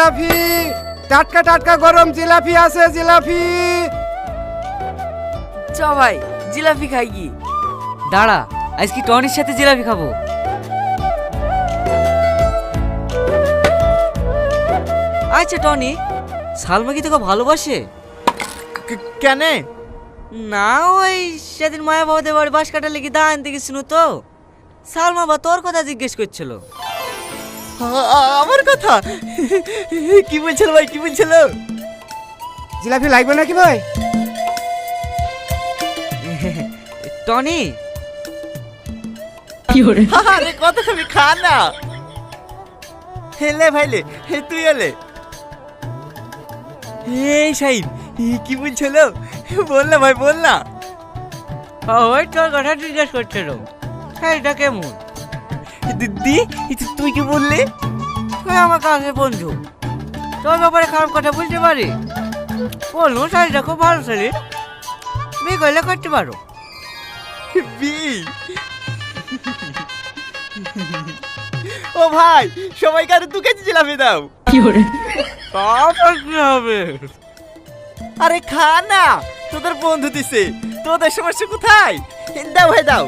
জিলাপি, টাটকা টাটকা গরম জিলাপি আছে, জিলাপি। চ ভাই জিলাপি খাই কি। দাঁড়া, আজকে টনির সাথে জিলাপি খাবো। আচ্ছা টনি, সালমা কি তোকে ভালোবাসে? কেন? না, ওই সেদিন মায়া বাবাদের বাড়ি বাস কাটা লেগে দা আনতে গেছিল তো, সালমা বা তোর কথা জিজ্ঞেস করছিল। আমার কথা? কি বলছিল ভাই, কি বলছিল? জিলাপি লাগবে নাকি ভাই? টনি, আরে কত খাবি, খা না। হেলে ভাইলে, তুই এলে। এই সাইদ, কি বলছিল? বল না ভাই, বল না। ওই তোর কথা জিজ্ঞেস করছিল, সেইটা কেমন? দিদি, তুই কি বললি? তুই আমার কাছে বন্ধু, তোর ব্যাপারে খারাপ কথা বলতে পারি? বলুন, শাড়িটা খুব ভালো শাড়ি, বিয়ে করলে করতে পারো। বি ও ভাই, সবাইকে আরো 2 কেজি জিলাপি দাও। তারপর কি হবে? আরে খা না, তোদের বন্ধু দিছে, তোদের সমস্যা কোথায়? দাও ভাই দাও।